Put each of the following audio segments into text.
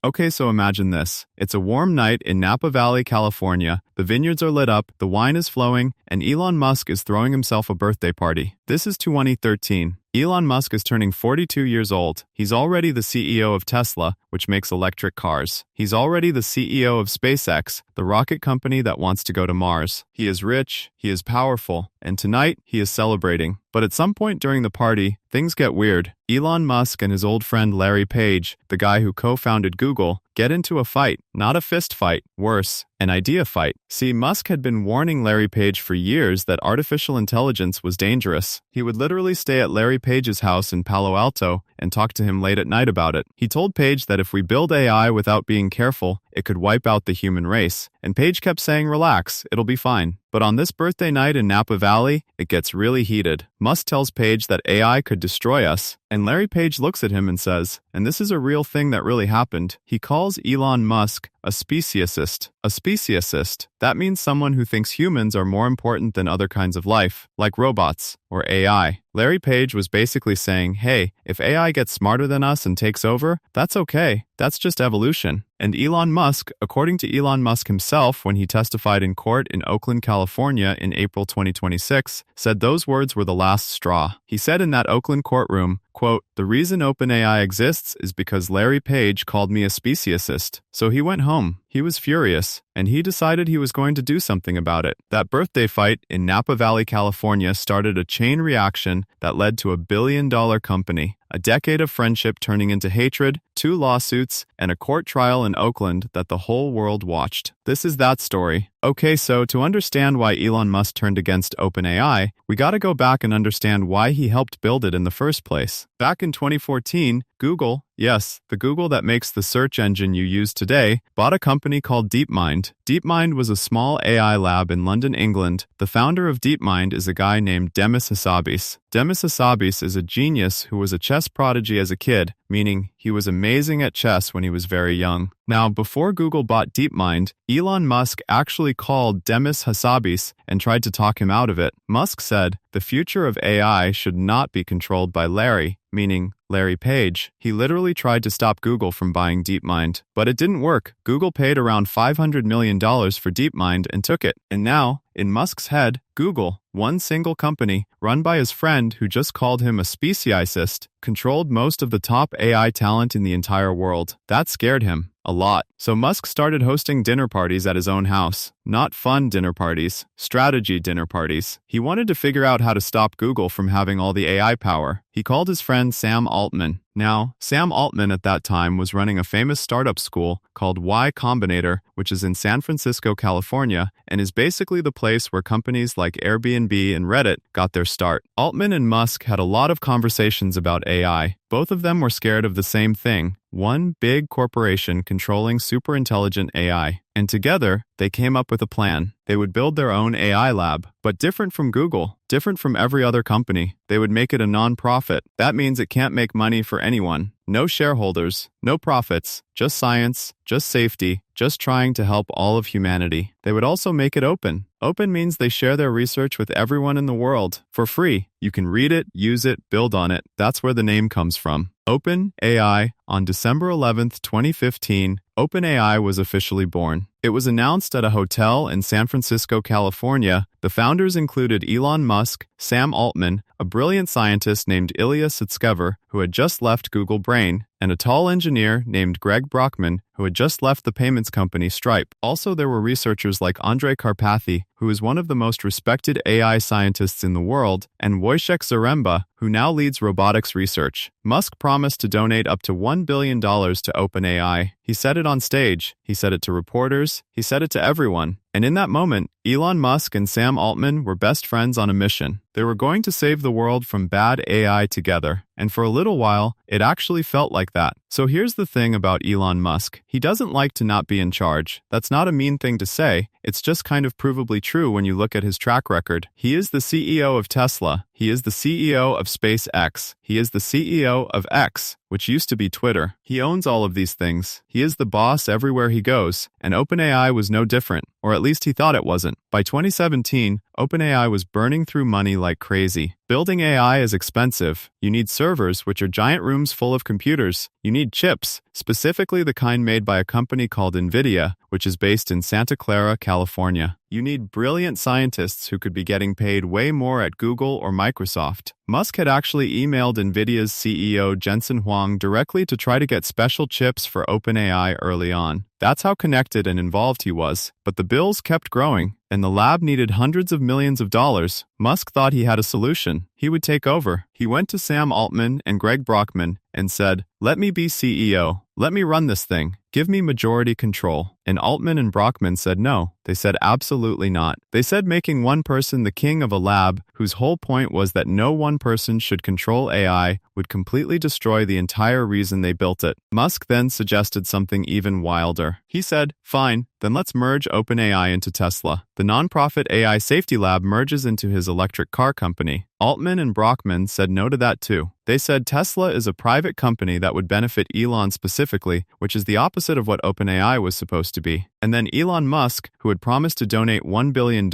Okay, so imagine this. It's a warm night in Napa Valley, California. The vineyards are lit up, the wine is flowing, and Elon Musk is throwing himself a birthday party. This is 2013. Elon Musk is turning 42 years old. He's already the CEO of Tesla, which makes electric cars. He's already the CEO of SpaceX, the rocket company that wants to go to Mars. He is rich, he is powerful, and tonight he is celebrating. But at some point during the party, things get weird. Elon Musk and his old friend Larry Page, the guy who co-founded Google, get into a fight. Not a fist fight, worse, an idea fight. See, Musk had been warning Larry Page for years that artificial intelligence was dangerous. He would literally stay at Larry Page's house in Palo Alto and talk to him late at night about it. He told Page that if we build AI without being careful, it could wipe out the human race. And Page kept saying, relax, it'll be fine. But on this birthday night in Napa Valley, it gets really heated. Musk tells Page that AI could destroy us, and Larry Page looks at him and says, and this is a real thing that really happened, he calls Elon Musk a speciesist. A speciesist, that means someone who thinks humans are more important than other kinds of life, like robots or AI. Larry Page was basically saying, hey, if AI gets smarter than us and takes over, that's okay. That's just evolution. And Elon Musk, according to Elon Musk himself when he testified in court in Oakland, California in April 2026, said those words were the last straw. He said in that Oakland courtroom, quote, the reason OpenAI exists is because Larry Page called me a speciesist. So he went home. He was furious, and he decided he was going to do something about it. That birthday fight in Napa Valley, California started a chain reaction that led to a billion-dollar company, a decade of friendship turning into hatred, 2 lawsuits, and a court trial in Oakland that the whole world watched. This is that story. Okay, so to understand why Elon Musk turned against OpenAI, we gotta go back and understand why he helped build it in the first place. Back in 2014, Google, yes, the Google that makes the search engine you use today, bought a company called DeepMind. DeepMind was a small AI lab in London, England. The founder of DeepMind is a guy named Demis Hassabis. Demis Hassabis is a genius who was a chess prodigy as a kid, meaning he was amazing at chess when he was very young. Now, before Google bought DeepMind, Elon Musk actually called Demis Hassabis and tried to talk him out of it. Musk said, the future of AI should not be controlled by Larry, meaning Larry Page. He literally tried to stop Google from buying DeepMind. But it didn't work. Google paid around $500 million for DeepMind and took it. And now, in Musk's head, Google, one single company, run by his friend who just called him a speciesist, controlled most of the top AI talent in the entire world. That scared him. A lot. So Musk started hosting dinner parties at his own house. Not fun dinner parties, strategy dinner parties. He wanted to figure out how to stop Google from having all the AI power. He called his friend Sam Altman. Now, Sam Altman at that time was running a famous startup school called Y Combinator, which is in San Francisco, California, and is basically the place where companies like Airbnb and Reddit got their start. Altman and Musk had a lot of conversations about AI. Both of them were scared of the same thing, one big corporation controlling superintelligent AI. And together, they came up with a plan. They would build their own AI lab, but different from Google, different from every other company. They would make it a non-profit. That means it can't make money for anyone. No shareholders, no profits, just science, just safety, just trying to help all of humanity. They would also make it open. Open means they share their research with everyone in the world for free. You can read it, use it, build on it. That's where the name comes from. OpenAI, on December 11th, 2015, OpenAI was officially born. It was announced at a hotel in San Francisco, California. The founders included Elon Musk, Sam Altman, a brilliant scientist named Ilya Sutskever, who had just left Google Brain, and a tall engineer named Greg Brockman, who had just left the payments company Stripe. Also, there were researchers like Andrej Karpathy, who is one of the most respected AI scientists in the world, and Wojciech Zaremba, who now leads robotics research. Musk promised to donate up to $1 billion to OpenAI. He said it on stage. He said it to reporters. He said it to everyone. And in that moment, Elon Musk and Sam Altman were best friends on a mission. They were going to save the world from bad AI together. And for a little while, it actually felt like that. So here's the thing about Elon Musk. He doesn't like to not be in charge. That's not a mean thing to say. It's just kind of provably true when you look at his track record. He is the CEO of Tesla. He is the CEO of SpaceX. He is the CEO of X, which used to be Twitter. He owns all of these things. He is the boss everywhere he goes. And OpenAI was no different, or at least he thought it wasn't. By 2017, OpenAI was burning through money like crazy. Building AI is expensive. You need servers, which are giant rooms full of computers. You need chips, specifically the kind made by a company called NVIDIA, which is based in Santa Clara, California. You need brilliant scientists who could be getting paid way more at Google or Microsoft. Musk had actually emailed NVIDIA's CEO Jensen Huang directly to try to get special chips for OpenAI early on. That's how connected and involved he was. But the bills kept growing, and the lab needed hundreds of millions of dollars. Musk thought he had a solution. He would take over. He went to Sam Altman and Greg Brockman and said, "Let me be CEO. Let me run this thing. Give me majority control." And Altman and Brockman said no. They said absolutely not. They said making one person the king of a lab, whose whole point was that no one person should control AI, would completely destroy the entire reason they built it. Musk then suggested something even wilder. He said, "Fine, then let's merge OpenAI into Tesla." The nonprofit AI safety lab merges into his electric car company. Altman and Brockman said no to that too. They said Tesla is a private company that would benefit Elon specifically, which is the opposite of what OpenAI was supposed to be. And then Elon Musk, who had promised to donate $1 billion,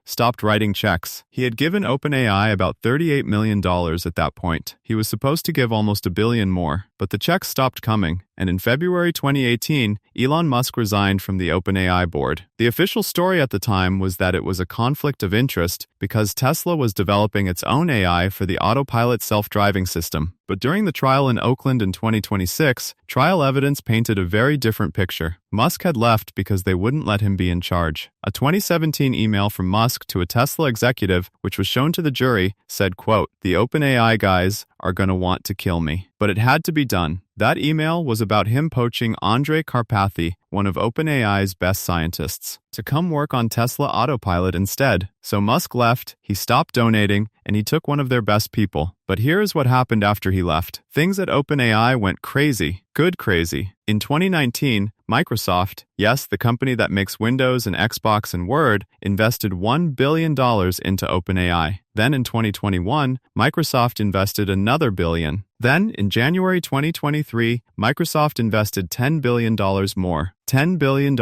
stopped writing checks. He had given OpenAI about $38 million at that point. He was supposed to give almost $1 billion more, but the checks stopped coming. And in February 2018, Elon Musk resigned from the OpenAI board. The official story at the time was that it was a conflict of interest because Tesla was developing its own AI for the autopilot self-driving system. But during the trial in Oakland in 2026, trial evidence painted a very different picture. Musk had left because they wouldn't let him be in charge. A 2017 email from Musk to a Tesla executive, which was shown to the jury, said, quote, "The OpenAI guys are gonna want to kill me." But it had to be done. That email was about him poaching Andrej Karpathy, one of OpenAI's best scientists, to come work on Tesla Autopilot instead. So Musk left, he stopped donating, and he took one of their best people. But here is what happened after he left. Things at OpenAI went crazy. Good crazy. In 2019, Microsoft, yes, the company that makes Windows and Xbox and Word, invested $1 billion into OpenAI. Then in 2021, Microsoft invested another billion. Then, in January 2023, Microsoft invested $10 billion more. $10 billion.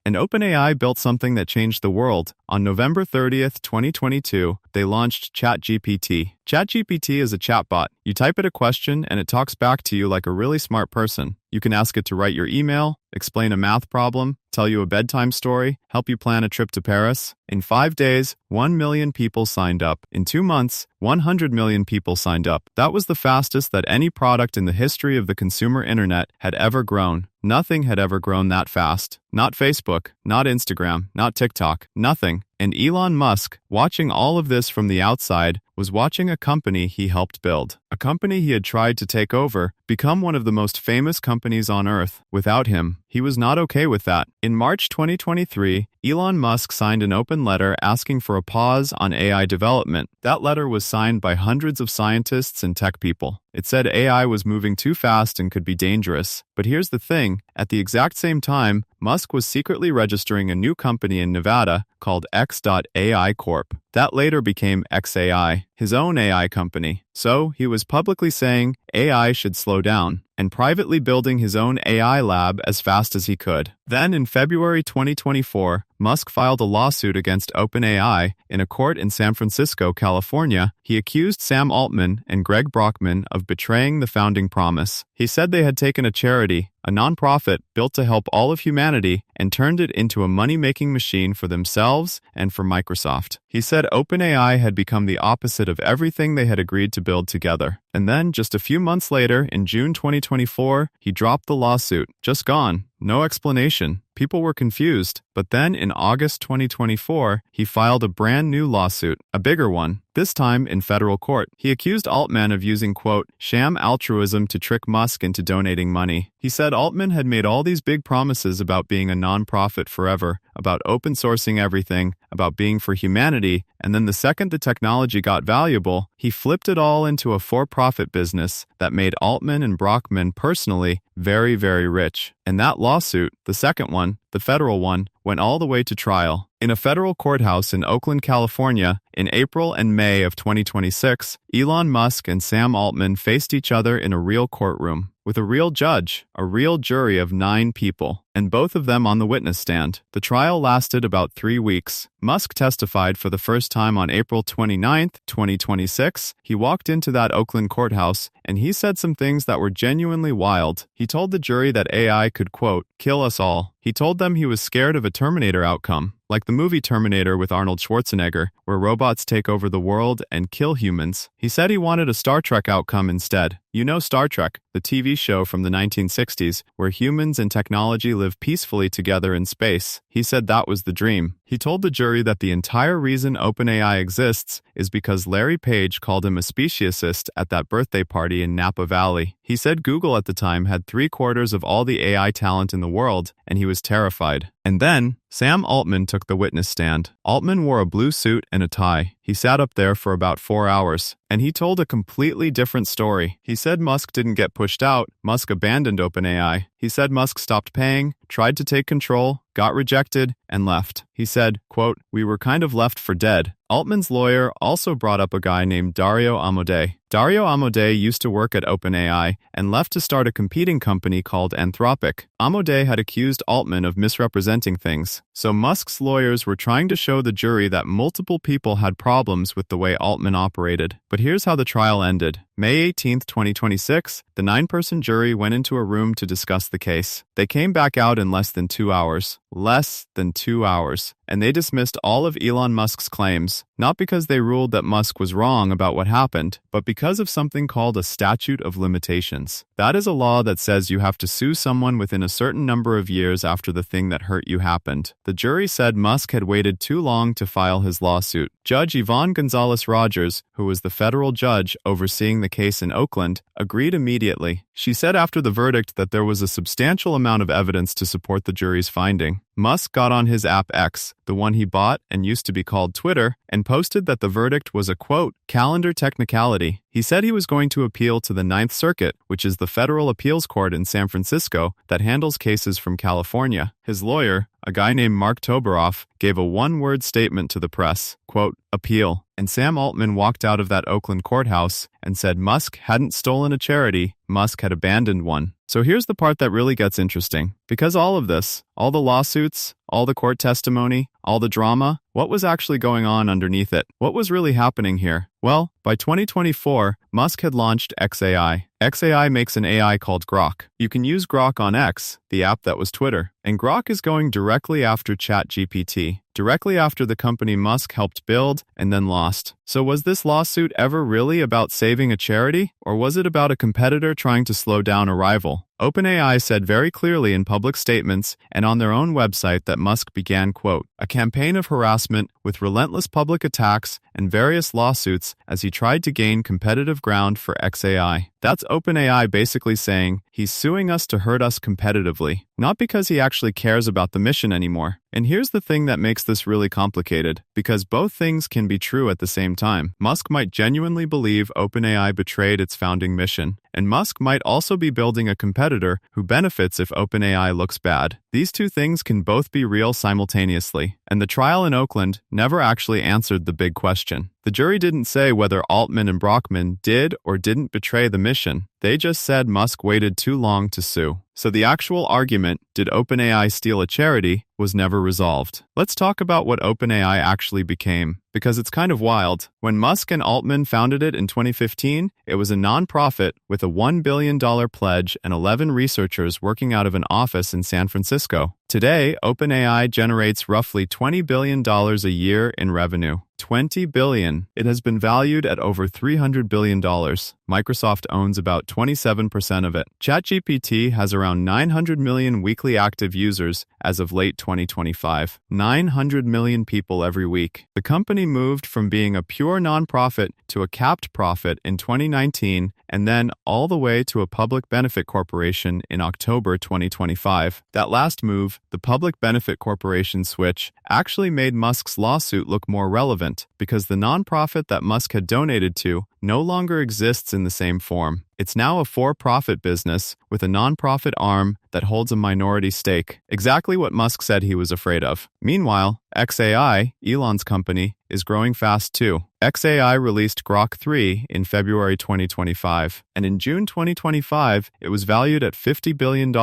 And OpenAI built something that changed the world. On November 30th, 2022, they launched ChatGPT. ChatGPT is a chatbot. You type it a question and it talks back to you like a really smart person. You can ask it to write your email, explain a math problem, tell you a bedtime story, help you plan a trip to Paris. In 5 days, 1 million people signed up. In 2 months, 100 million people signed up. That was the fastest that any product in the history of the consumer internet had ever grown. Nothing had ever grown that fast. Not Facebook, not Instagram, not TikTok, nothing. And Elon Musk, watching all of this from the outside, was watching a company he helped build. A company he had tried to take over, become one of the most famous companies on Earth. Without him, he was not okay with that. In March 2023, Elon Musk signed an open letter asking for a pause on AI development. That letter was signed by hundreds of scientists and tech people. It said AI was moving too fast and could be dangerous. But here's the thing, at the exact same time, Musk was secretly registering a new company in Nevada called X.AI Corp. That later became XAI, his own AI company. So he was publicly saying AI should slow down, and privately building his own AI lab as fast as he could. Then in February 2024, Musk filed a lawsuit against OpenAI in a court in San Francisco, California. He accused Sam Altman and Greg Brockman of betraying the founding promise. He said they had taken a charity, a nonprofit built to help all of humanity, and turned it into a money-making machine for themselves and for Microsoft. He said OpenAI had become the opposite of everything they had agreed to build together. And then, just a few months later, in June 2024, he dropped the lawsuit. Just gone. No explanation. People were confused. But then, in August 2024, he filed a brand new lawsuit, a bigger one, this time in federal court. He accused Altman of using, quote, sham altruism to trick Musk into donating money. He said Altman had made all these big promises about being a nonprofit forever, about open sourcing everything, about being for humanity, and then the second the technology got valuable, he flipped it all into a for-profit business that made Altman and Brockman personally very, very rich. And that lawsuit, the second one, the federal one, went all the way to trial. In a federal courthouse in Oakland, California, in April and May of 2026, Elon Musk and Sam Altman faced each other in a real courtroom. with a real judge, a real jury of 9 people, and both of them on the witness stand. The trial lasted about 3 weeks. Musk testified for the first time on April 29, 2026. He walked into that Oakland courthouse, and he said some things that were genuinely wild. He told the jury that AI could, quote, kill us all. He told them he was scared of a Terminator outcome, like the movie Terminator with Arnold Schwarzenegger, where robots take over the world and kill humans. He said he wanted a Star Trek outcome instead. You know Star Trek, the TV show from the 1960s, where humans and technology live peacefully together in space. He said that was the dream. He told the jury that the entire reason OpenAI exists is because Larry Page called him a speciesist at that birthday party in Napa Valley. He said Google at the time had 3/4 of all the AI talent in the world, and he was terrified. And then, Sam Altman took the witness stand. Altman wore a blue suit and a tie. He sat up there for about 4 hours, and he told a completely different story. He said Musk didn't get pushed out. Musk abandoned OpenAI. He said Musk stopped paying, tried to take control, got rejected, and left. He said, quote, we were kind of left for dead. Altman's lawyer also brought up a guy named Dario Amodei. Dario Amodei used to work at OpenAI and left to start a competing company called Anthropic. Amodei had accused Altman of misrepresenting things, so Musk's lawyers were trying to show the jury that multiple people had problems with the way Altman operated. But here's how the trial ended. May 18, 2026, the 9-person jury went into a room to discuss the case. They came back out in less than 2 hours. Less than 2 hours. And they dismissed all of Elon Musk's claims, not because they ruled that Musk was wrong about what happened, but because of something called a statute of limitations. That is a law that says you have to sue someone within a certain number of years after the thing that hurt you happened. The jury said Musk had waited too long to file his lawsuit. Judge Yvonne Gonzalez-Rogers, who was the federal judge overseeing the case in Oakland, agreed immediately. She said after the verdict that there was a substantial amount of evidence to support the jury's finding. Musk got on his app X, the one he bought and used to be called Twitter, and posted that the verdict was a, quote, calendar technicality. He said he was going to appeal to the Ninth Circuit, which is the federal appeals court in San Francisco that handles cases from California. His lawyer, a guy named Mark Toberoff, gave a one-word statement to the press, quote, appeal. And Sam Altman walked out of that Oakland courthouse and said Musk hadn't stolen a charity, Musk had abandoned one. So here's the part that really gets interesting. Because all of this, all the lawsuits, all the court testimony, all the drama, what was actually going on underneath it? What was really happening here? Well, by 2024, Musk had launched XAI. XAI makes an AI called Grok. You can use Grok on X, the app that was Twitter. And Grok is going directly after ChatGPT, directly after the company Musk helped build and then lost. So was this lawsuit ever really about saving a charity? Or was it about a competitor trying to slow down a rival? OpenAI said very clearly in public statements and on their own website that Musk began, quote, a campaign of harassment with relentless public attacks and various lawsuits as he tried to gain competitive ground for XAI. That's OpenAI basically saying he's suing us to hurt us competitively, not because he actually cares about the mission anymore. And here's the thing that makes this really complicated, because both things can be true at the same time. Musk might genuinely believe OpenAI betrayed its founding mission, and Musk might also be building a competitor who benefits if OpenAI looks bad. These two things can both be real simultaneously, and the trial in Oakland never actually answered the big question. The jury didn't say whether Altman and Brockman did or didn't betray the mission. They just said Musk waited too long to sue. So the actual argument, did OpenAI steal a charity, was never resolved. Let's talk about what OpenAI actually became, because it's kind of wild. When Musk and Altman founded it in 2015, it was a nonprofit with a $1 billion pledge and 11 researchers working out of an office in San Francisco. Today, OpenAI generates roughly $20 billion a year in revenue. $20 billion. It has been valued at over $300 billion. Microsoft owns about 27% of it. ChatGPT has around 900 million weekly active users as of late 2025. 900 million people every week. The company moved from being a pure nonprofit to a capped profit in 2019 and then all the way to a public benefit corporation in October 2025. That last move, the public benefit corporation switch, actually made Musk's lawsuit look more relevant because the nonprofit that Musk had donated to no longer exists in the same form. It's now a for-profit business with a non-profit arm that holds a minority stake, exactly what Musk said he was afraid of. Meanwhile, xAI, Elon's company, is growing fast too. xAI released Grok 3 in February 2025, and in June 2025, it was valued at $50 billion.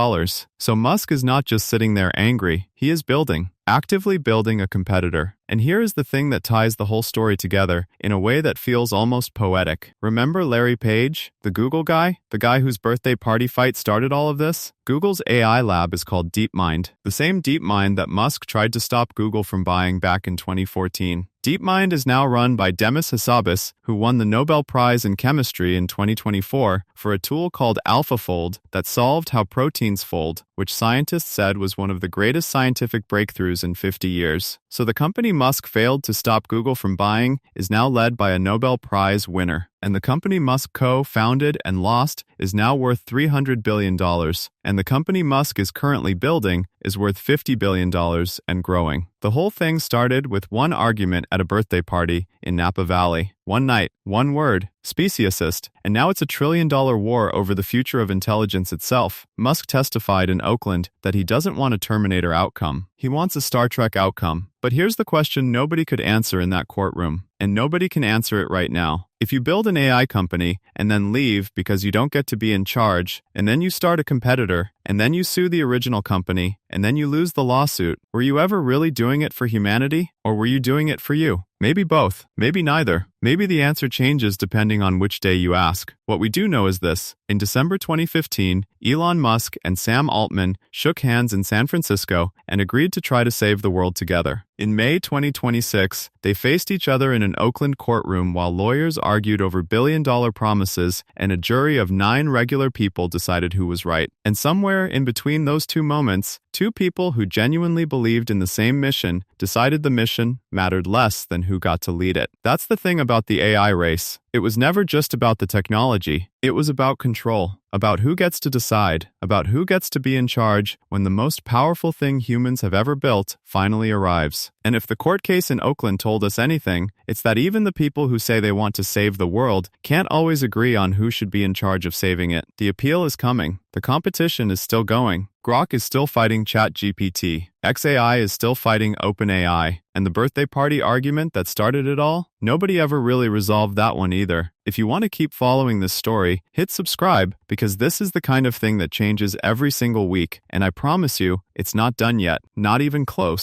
So Musk is not just sitting there angry, he is actively building a competitor. And here is the thing that ties the whole story together in a way that feels almost poetic. Remember Larry Page, the Google guy? The guy whose birthday party fight started all of this? Google's AI lab is called DeepMind, the same DeepMind that Musk tried to stop Google from buying back in 2014. DeepMind is now run by Demis Hassabis, who won the Nobel Prize in Chemistry in 2024 for a tool called AlphaFold that solved how proteins fold, which scientists said was one of the greatest scientific breakthroughs in 50 years. So the company Musk failed to stop Google from buying is now led by a Nobel Prize winner. And the company Musk co-founded and lost is now worth $300 billion. And the company Musk is currently building is worth $50 billion and growing. The whole thing started with one argument at a birthday party in Napa Valley. One night, one word, speciesist, and now it's $1 trillion war over the future of intelligence itself. Musk testified in Oakland that he doesn't want a Terminator outcome. He wants a Star Trek outcome. But here's the question nobody could answer in that courtroom, and nobody can answer it right now. If you build an AI company and then leave because you don't get to be in charge, and then you start a competitor, and then you sue the original company, and then you lose the lawsuit, were you ever really doing it for humanity, or were you doing it for you? Maybe both, maybe neither. Maybe the answer changes depending on which day you ask. What we do know is this. In December 2015, Elon Musk and Sam Altman shook hands in San Francisco and agreed to try to save the world together. In May 2026, they faced each other in an Oakland courtroom while lawyers argued over billion-dollar promises and a jury of 9 regular people decided who was right. And somewhere in between those two moments, 2 people who genuinely believed in the same mission decided the mission mattered less than who got to lead it. That's the thing about the AI race. It was never just about the technology. It was about control, about who gets to decide, about who gets to be in charge when the most powerful thing humans have ever built finally arrives. And if the court case in Oakland told us anything, it's that even the people who say they want to save the world can't always agree on who should be in charge of saving it. The appeal is coming. The competition is still going. Grok is still fighting ChatGPT. xAI is still fighting OpenAI. And the birthday party argument that started it all? Nobody ever really resolved that one either. If you want to keep following this story, hit subscribe because this is the kind of thing that changes every single week. And I promise you, it's not done yet. Not even close.